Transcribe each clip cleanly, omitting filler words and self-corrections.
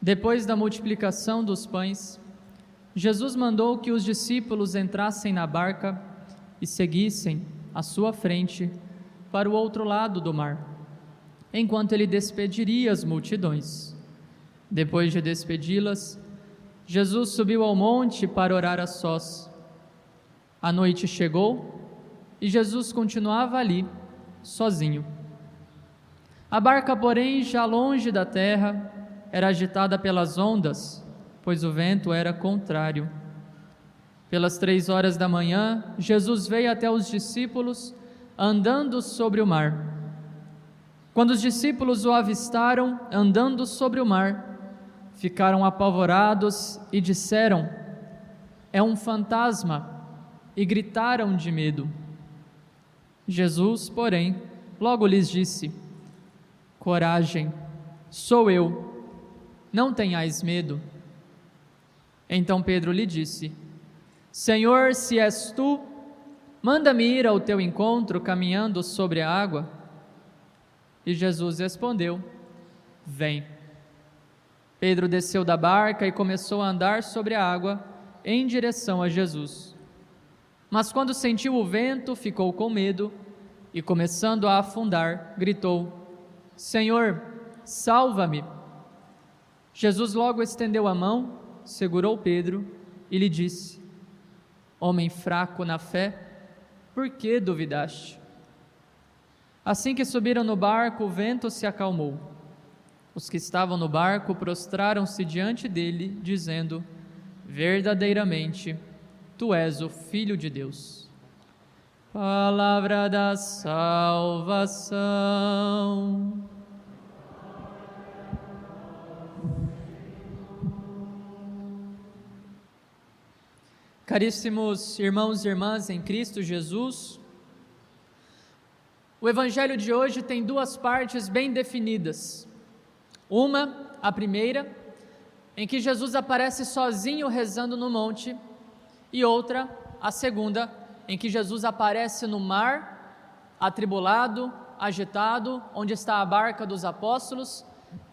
Depois da multiplicação dos pães, Jesus mandou que os discípulos entrassem na barca e seguissem à sua frente para o outro lado do mar, enquanto ele despediria as multidões. Depois de despedi-las, Jesus subiu ao monte para orar a sós. A noite chegou e Jesus continuava ali, sozinho. A barca, porém, já longe da terra, era agitada pelas ondas, pois o vento era contrário. Pelas 3 horas da manhã, Jesus veio até os discípulos, andando sobre o mar. Quando os discípulos o avistaram andando sobre o mar, ficaram apavorados e disseram: "É um fantasma", e gritaram de medo. Jesus, porém, logo lhes disse: "Coragem, sou eu, não tenhais medo." Então Pedro lhe disse: "Senhor, se és tu, manda-me ir ao teu encontro caminhando sobre a água." E Jesus respondeu: "Vem." Pedro desceu da barca e começou a andar sobre a água em direção a Jesus. Mas quando sentiu o vento, ficou com medo e, começando a afundar, gritou: "Senhor, salva-me!" Jesus logo estendeu a mão, segurou Pedro e lhe disse: "Homem fraco na fé, por que duvidaste?" Assim que subiram no barco, o vento se acalmou. Os que estavam no barco prostraram-se diante dele, dizendo: "Verdadeiramente, tu és o Filho de Deus." Palavra da salvação. Caríssimos irmãos e irmãs em Cristo Jesus, o Evangelho de hoje tem duas partes bem definidas. Uma, a primeira, em que Jesus aparece sozinho rezando no monte, e outra, a segunda, em que Jesus aparece no mar, atribulado, agitado, onde está a barca dos apóstolos,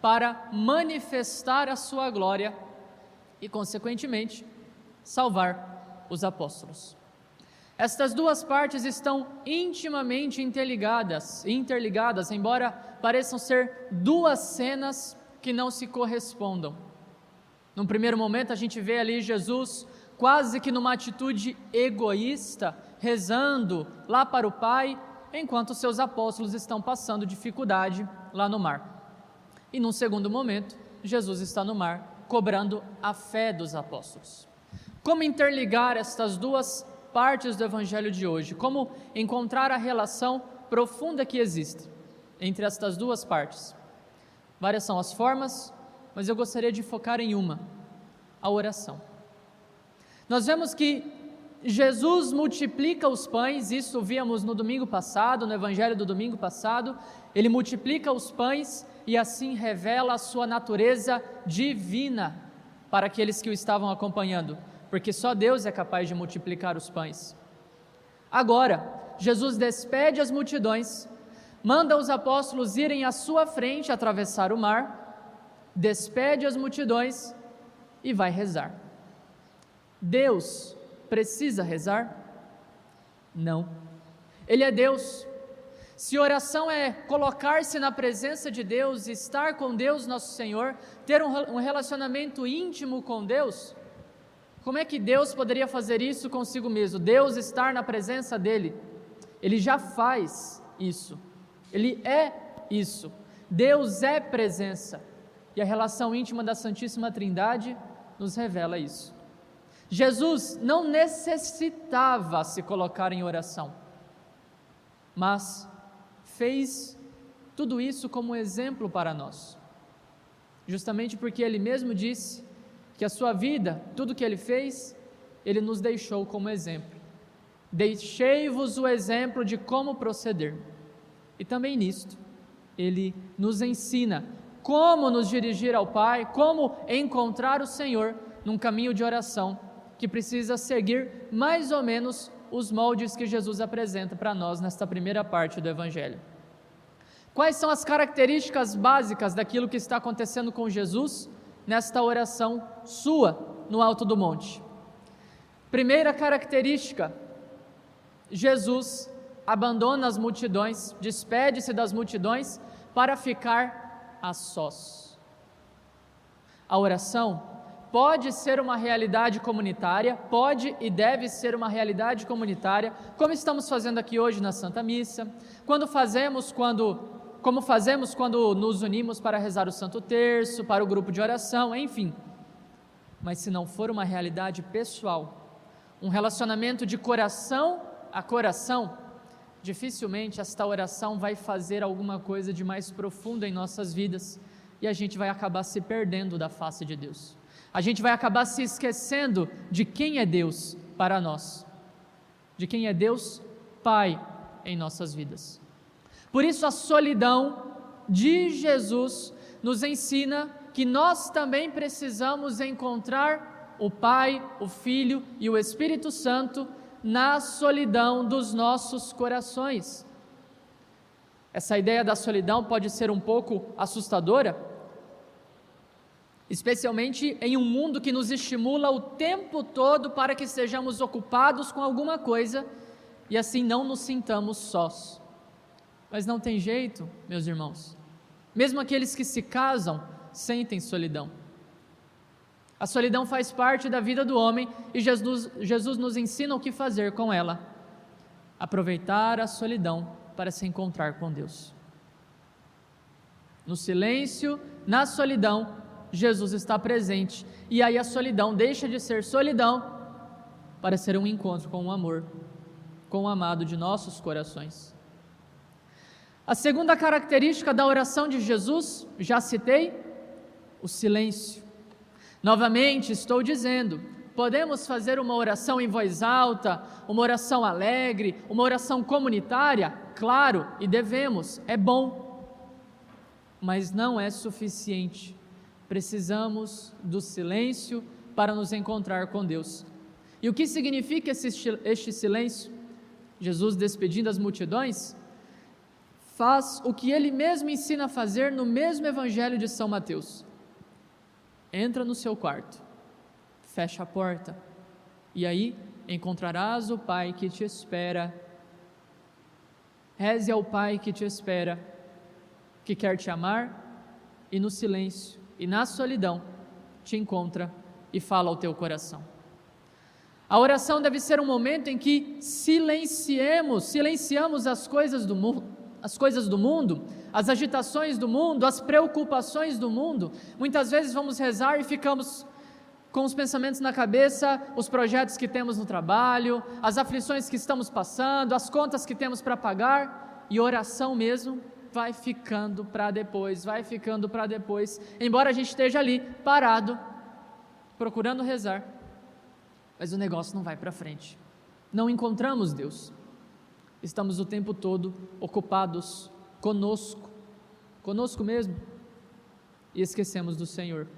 para manifestar a sua glória e, consequentemente, salvar os apóstolos. Estas duas partes estão intimamente interligadas, embora pareçam ser duas cenas que não se correspondam. Num primeiro momento a gente vê ali Jesus quase que numa atitude egoísta, rezando lá para o Pai, enquanto seus apóstolos estão passando dificuldade lá no mar. E num segundo momento, Jesus está no mar, cobrando a fé dos apóstolos. Como interligar estas duas partes do Evangelho de hoje? Como encontrar a relação profunda que existe entre estas duas partes? Várias são as formas, mas eu gostaria de focar em uma: a oração. Nós vemos que Jesus multiplica os pães, isso víamos no domingo passado, no Evangelho do domingo passado. Ele multiplica os pães e assim revela a sua natureza divina para aqueles que o estavam acompanhando, porque só Deus é capaz de multiplicar os pães. Agora, Jesus despede as multidões, manda os apóstolos irem à sua frente, atravessar o mar, despede as multidões e vai rezar. Deus precisa rezar? Não. Ele é Deus. Se oração é colocar-se na presença de Deus, estar com Deus nosso Senhor, ter um relacionamento íntimo com Deus, como é que Deus poderia fazer isso consigo mesmo? Deus estar na presença dele. Ele já faz isso. Ele é isso. Deus é presença. E a relação íntima da Santíssima Trindade nos revela isso. Jesus não necessitava se colocar em oração, mas fez tudo isso como exemplo para nós. Justamente porque ele mesmo disse que a sua vida, tudo que ele fez, ele nos deixou como exemplo. Deixei-vos o exemplo de como proceder. E também nisto, ele nos ensina como nos dirigir ao Pai, como encontrar o Senhor num caminho de oração que precisa seguir mais ou menos os moldes que Jesus apresenta para nós nesta primeira parte do Evangelho. Quais são as características básicas daquilo que está acontecendo com Jesus nesta oração sua no alto do monte. Primeira característica: Jesus abandona as multidões, despede-se das multidões para ficar a sós. A oração pode ser uma realidade comunitária, pode e deve ser uma realidade comunitária, como estamos fazendo aqui hoje na Santa Missa, como fazemos quando nos unimos para rezar o Santo Terço, para o grupo de oração, enfim. Mas se não for uma realidade pessoal, um relacionamento de coração a coração, dificilmente esta oração vai fazer alguma coisa de mais profundo em nossas vidas, e a gente vai acabar se perdendo da face de Deus. A gente vai acabar se esquecendo de quem é Deus para nós, de quem é Deus Pai em nossas vidas. Por isso a solidão de Jesus nos ensina que nós também precisamos encontrar o Pai, o Filho e o Espírito Santo na solidão dos nossos corações. Essa ideia da solidão pode ser um pouco assustadora, especialmente em um mundo que nos estimula o tempo todo para que sejamos ocupados com alguma coisa e assim não nos sintamos sós. Mas não tem jeito, meus irmãos. Mesmo aqueles que se casam sentem solidão. A solidão faz parte da vida do homem e Jesus nos ensina o que fazer com ela. Aproveitar a solidão para se encontrar com Deus. No silêncio, na solidão, Jesus está presente, e aí a solidão deixa de ser solidão para ser um encontro com o amor, com o amado de nossos corações. A segunda característica da oração de Jesus, já citei, o silêncio. Novamente estou dizendo, podemos fazer uma oração em voz alta, uma oração alegre, uma oração comunitária, claro, e devemos, é bom, mas não é suficiente. Precisamos do silêncio para nos encontrar com Deus. E o que significa este silêncio? Jesus, despedindo as multidões, faz o que ele mesmo ensina a fazer no mesmo Evangelho de São Mateus. Entra no seu quarto, fecha a porta, e aí encontrarás o Pai que te espera. Reze ao Pai que te espera, que quer te amar, e no silêncio e na solidão te encontra e fala ao teu coração. A oração deve ser um momento em que silenciamos as coisas do mundo, as agitações do mundo, as preocupações do mundo. Muitas vezes vamos rezar e ficamos com os pensamentos na cabeça, os projetos que temos no trabalho, as aflições que estamos passando, as contas que temos para pagar, e oração mesmo vai ficando para depois, embora a gente esteja ali, parado, procurando rezar, mas o negócio não vai para frente, não encontramos Deus, estamos o tempo todo ocupados conosco mesmo, e esquecemos do Senhor.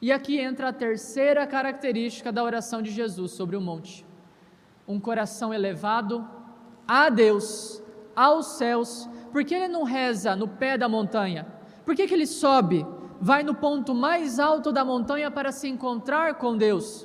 E aqui entra a terceira característica da oração de Jesus sobre o monte, um coração elevado a Deus, aos céus. Por que ele não reza no pé da montanha? Por que ele sobe, vai no ponto mais alto da montanha para se encontrar com Deus?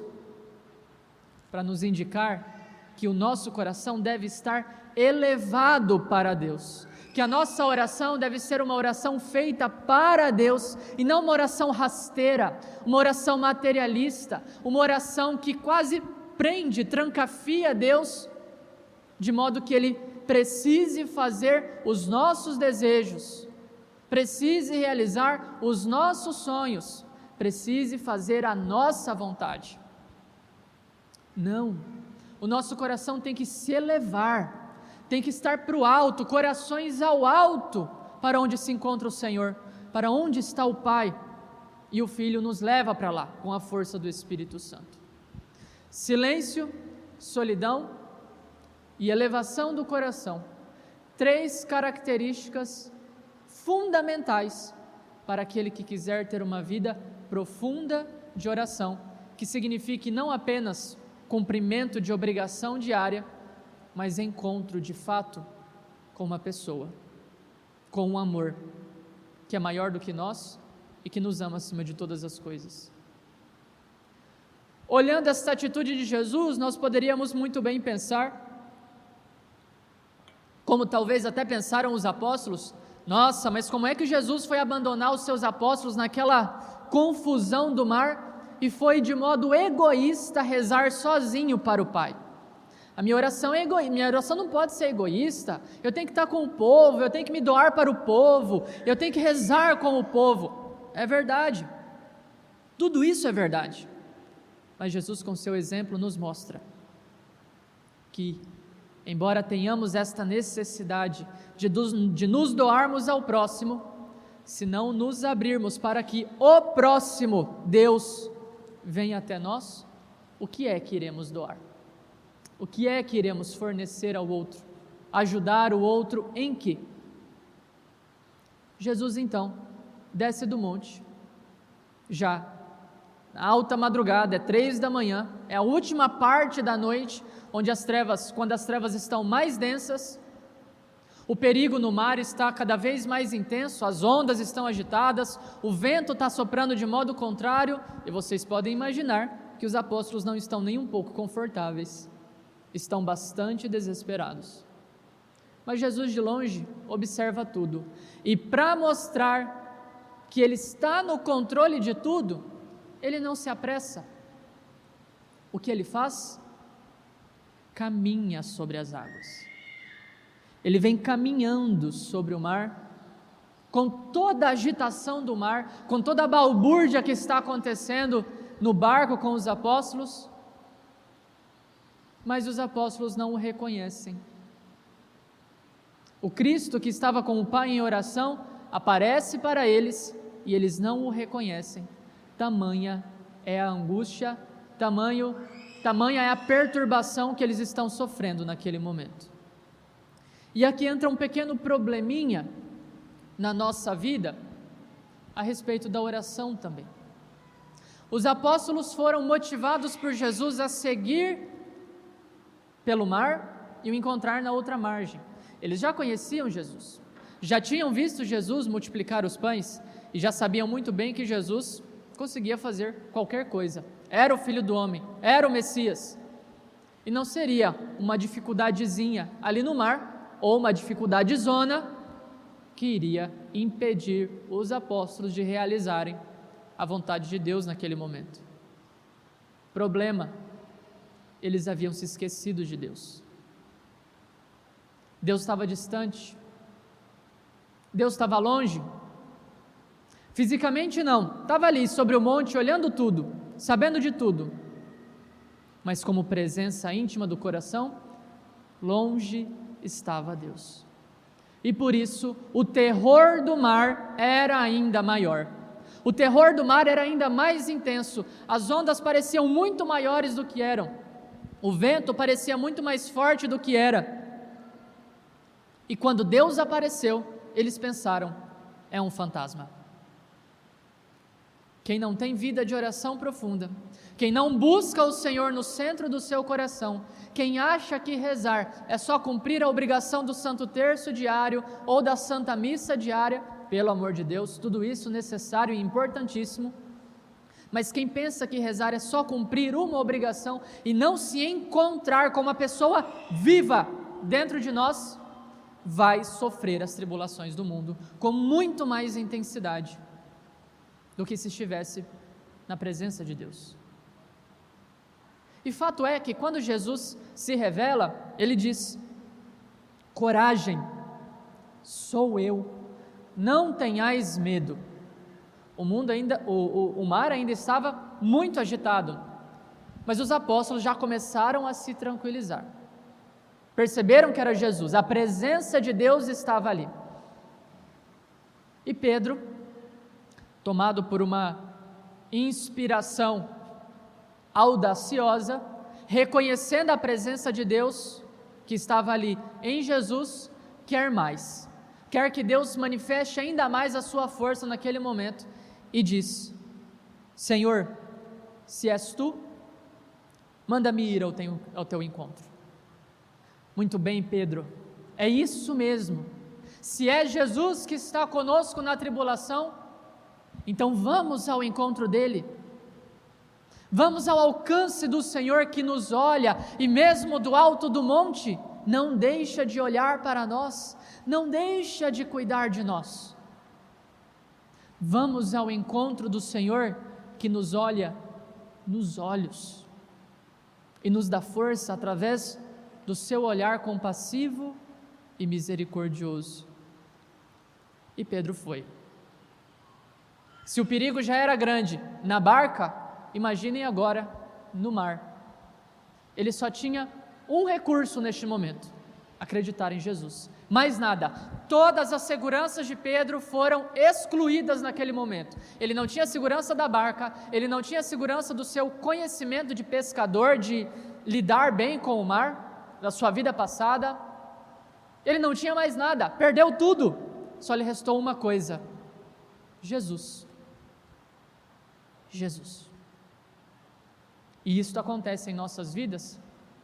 Para nos indicar que o nosso coração deve estar elevado para Deus, que a nossa oração deve ser uma oração feita para Deus, e não uma oração rasteira, uma oração materialista, uma oração que quase trancafia Deus, de modo que Ele precise fazer os nossos desejos, precise realizar os nossos sonhos, precise fazer a nossa vontade. Não, o nosso coração tem que se elevar, tem que estar para o alto, corações ao alto, para onde se encontra o Senhor, para onde está o Pai, e o Filho nos leva para lá, com a força do Espírito Santo. Silêncio, solidão e elevação do coração, 3 características fundamentais para aquele que quiser ter uma vida profunda de oração, que signifique não apenas cumprimento de obrigação diária, mas encontro de fato com uma pessoa, com um amor que é maior do que nós e e que nos ama acima de todas as coisas. Olhando essa atitude de Jesus, nós poderíamos muito bem pensar, como talvez até pensaram os apóstolos: nossa, mas como é que Jesus foi abandonar os seus apóstolos naquela confusão do mar e foi de modo egoísta rezar sozinho para o Pai? A minha oração é minha oração não pode ser egoísta, eu tenho que estar com o povo, eu tenho que me doar para o povo, eu tenho que rezar com o povo. É verdade, tudo isso é verdade, mas Jesus com seu exemplo nos mostra que, embora tenhamos esta necessidade de nos doarmos ao próximo, se não nos abrirmos para que o próximo, Deus, venha até nós, o que é que iremos doar? O que é que iremos fornecer ao outro? Ajudar o outro em quê? Jesus então desce do monte, já na alta madrugada, é 3 da manhã, é a última parte da noite, quando as trevas estão mais densas, o perigo no mar está cada vez mais intenso, as ondas estão agitadas, o vento está soprando de modo contrário, e vocês podem imaginar que os apóstolos não estão nem um pouco confortáveis, estão bastante desesperados. Mas Jesus de longe observa tudo, e para mostrar que Ele está no controle de tudo, Ele não se apressa. O que Ele faz? Caminha sobre as águas. Ele vem caminhando sobre o mar, com toda a agitação do mar, com toda a balbúrdia que está acontecendo no barco com os apóstolos, mas os apóstolos não o reconhecem. O Cristo que estava com o Pai em oração aparece para eles e eles não o reconhecem. Tamanha é a angústia, tamanha é a perturbação que eles estão sofrendo naquele momento. E aqui entra um pequeno probleminha na nossa vida a respeito da oração também. Os apóstolos foram motivados por Jesus a seguir pelo mar e o encontrar na outra margem. Eles já conheciam Jesus, já tinham visto Jesus multiplicar os pães e já sabiam muito bem que Jesus conseguia fazer qualquer coisa, era o Filho do Homem, era o Messias, e não seria uma dificuldadezinha ali no mar, ou uma dificuldade zona, que iria impedir os apóstolos de realizarem a vontade de Deus naquele momento. Problema, eles haviam se esquecido de Deus. Deus estava distante, Deus estava longe, fisicamente não, estava ali sobre o monte olhando tudo, sabendo de tudo, mas como presença íntima do coração, longe estava Deus. E por isso o terror do mar era ainda maior, o terror do mar era ainda mais intenso, as ondas pareciam muito maiores do que eram, o vento parecia muito mais forte do que era. E quando Deus apareceu, eles pensaram: é um fantasma. Quem não tem vida de oração profunda, quem não busca o Senhor no centro do seu coração, quem acha que rezar é só cumprir a obrigação do Santo Terço diário ou da Santa Missa diária, pelo amor de Deus, tudo isso necessário e importantíssimo, mas quem pensa que rezar é só cumprir uma obrigação e não se encontrar com uma pessoa viva dentro de nós, vai sofrer as tribulações do mundo com muito mais intensidade do que se estivesse na presença de Deus. E fato é que quando Jesus se revela, Ele diz: coragem, sou eu, não tenhais medo. O mar ainda estava muito agitado, mas os apóstolos já começaram a se tranquilizar. Perceberam que era Jesus, a presença de Deus estava ali. E Pedro, tomado por uma inspiração audaciosa, reconhecendo a presença de Deus que estava ali em Jesus, quer mais, quer que Deus manifeste ainda mais a sua força naquele momento, e diz: Senhor, se és tu, manda-me ir ao teu encontro. Muito bem, Pedro, é isso mesmo. Se é Jesus que está conosco na tribulação, Então vamos ao encontro dele, vamos ao alcance do Senhor que nos olha e mesmo do alto do monte, não deixa de olhar para nós, não deixa de cuidar de nós. Vamos ao encontro do Senhor que nos olha nos olhos e nos dá força através do seu olhar compassivo e misericordioso. E Pedro foi. Se o perigo já era grande na barca, imaginem agora no mar. Ele só tinha um recurso neste momento: acreditar em Jesus. Mais nada. Todas as seguranças de Pedro foram excluídas naquele momento. Ele não tinha segurança da barca, ele não tinha segurança do seu conhecimento de pescador, de lidar bem com o mar, da sua vida passada. Ele não tinha mais nada, perdeu tudo. Só lhe restou uma coisa: Jesus. Jesus. E isto acontece em nossas vidas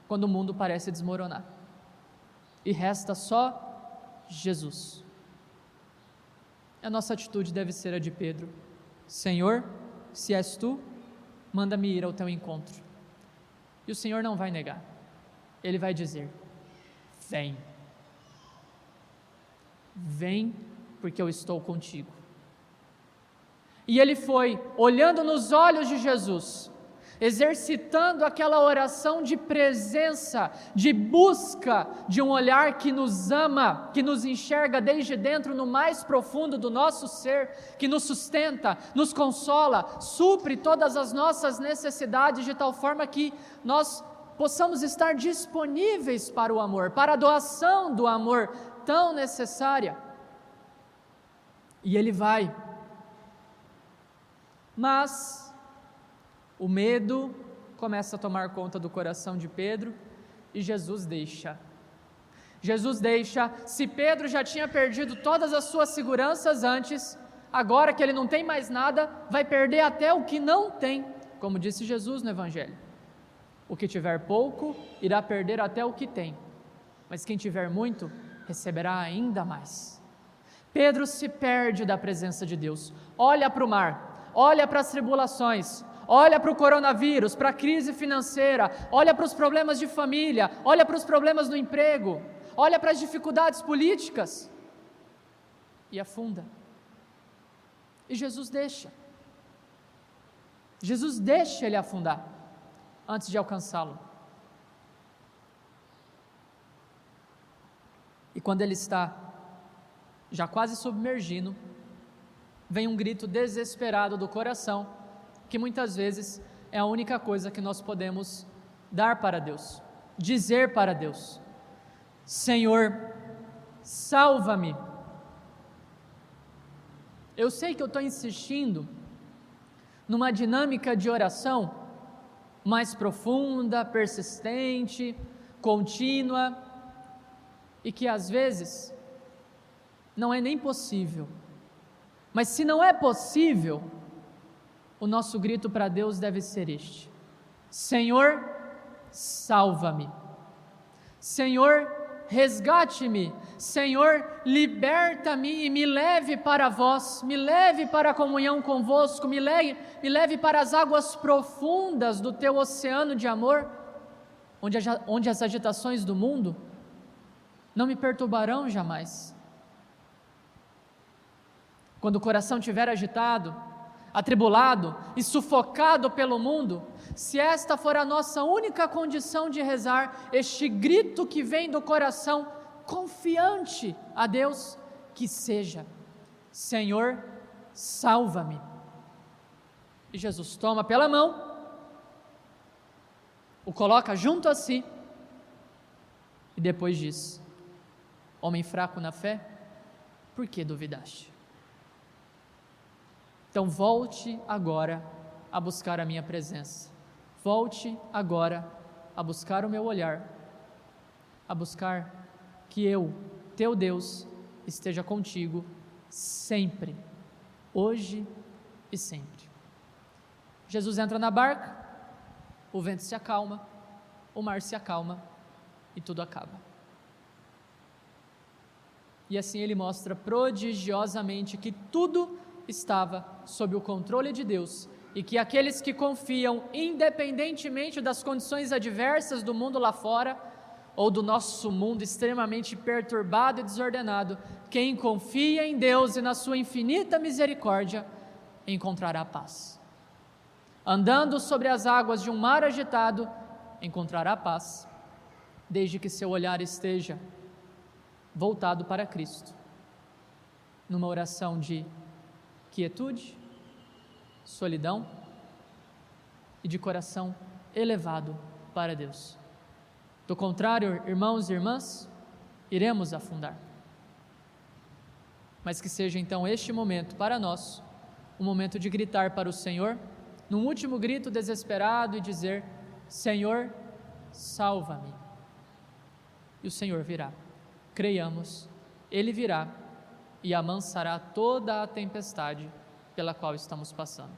quando o mundo parece desmoronar e resta só Jesus. A nossa atitude deve ser a de Pedro: Senhor, se és tu, manda-me ir ao teu encontro. E o Senhor não vai negar, Ele vai dizer: vem, vem, porque eu estou contigo. E ele foi, olhando nos olhos de Jesus, exercitando aquela oração de presença, de busca de um olhar que nos ama, que nos enxerga desde dentro no mais profundo do nosso ser, que nos sustenta, nos consola, supre todas as nossas necessidades de tal forma que nós possamos estar disponíveis para o amor, para a doação do amor tão necessária. E ele vai, mas o medo começa a tomar conta do coração de Pedro e Jesus deixa. Jesus deixa. Se Pedro já tinha perdido todas as suas seguranças antes, agora que ele não tem mais nada, vai perder até o que não tem, como disse Jesus no Evangelho. O que tiver pouco, irá perder até o que tem, mas quem tiver muito, receberá ainda mais. Pedro se perde da presença de Deus, olha para o mar, olha para as tribulações, olha para o coronavírus, para a crise financeira, olha para os problemas de família, olha para os problemas no emprego, olha para as dificuldades políticas e afunda. E Jesus deixa ele afundar antes de alcançá-lo. E quando ele está já quase submergindo, vem um grito desesperado do coração, que muitas vezes é a única coisa que nós podemos dar para Deus, dizer para Deus: Senhor, salva-me. Eu sei que eu estou insistindo numa dinâmica de oração mais profunda, persistente, contínua, e que às vezes não é nem possível. Mas se não é possível, o nosso grito para Deus deve ser este: Senhor, salva-me. Senhor, resgate-me. Senhor, liberta-me e me leve para vós, me leve para a comunhão convosco, me leve para as águas profundas do teu oceano de amor, onde as agitações do mundo não me perturbarão jamais. Quando o coração estiver agitado, atribulado e sufocado pelo mundo, se esta for a nossa única condição de rezar, este grito que vem do coração, confiante a Deus, que seja: Senhor, salva-me. E Jesus toma pela mão, o coloca junto a si, e depois diz: homem fraco na fé, por que duvidaste? Então volte agora a buscar a minha presença, volte agora a buscar o meu olhar, a buscar que eu, teu Deus, esteja contigo sempre, hoje e sempre. Jesus entra na barca, o vento se acalma, o mar se acalma e tudo acaba. E assim ele mostra prodigiosamente que tudo estava sob o controle de Deus e que aqueles que confiam, independentemente das condições adversas do mundo lá fora ou do nosso mundo extremamente perturbado e desordenado, quem confia em Deus e na sua infinita misericórdia encontrará paz. Andando sobre as águas de um mar agitado, encontrará paz, desde que seu olhar esteja voltado para Cristo, numa oração de quietude, solidão e de coração elevado para Deus. Do contrário, irmãos e irmãs, iremos afundar. Mas que seja então este momento para nós, um momento de gritar para o Senhor, num último grito desesperado e dizer: Senhor, salva-me. E o Senhor virá. Creiamos, Ele virá e amansará toda a tempestade pela qual estamos passando.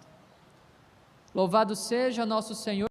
Louvado seja nosso Senhor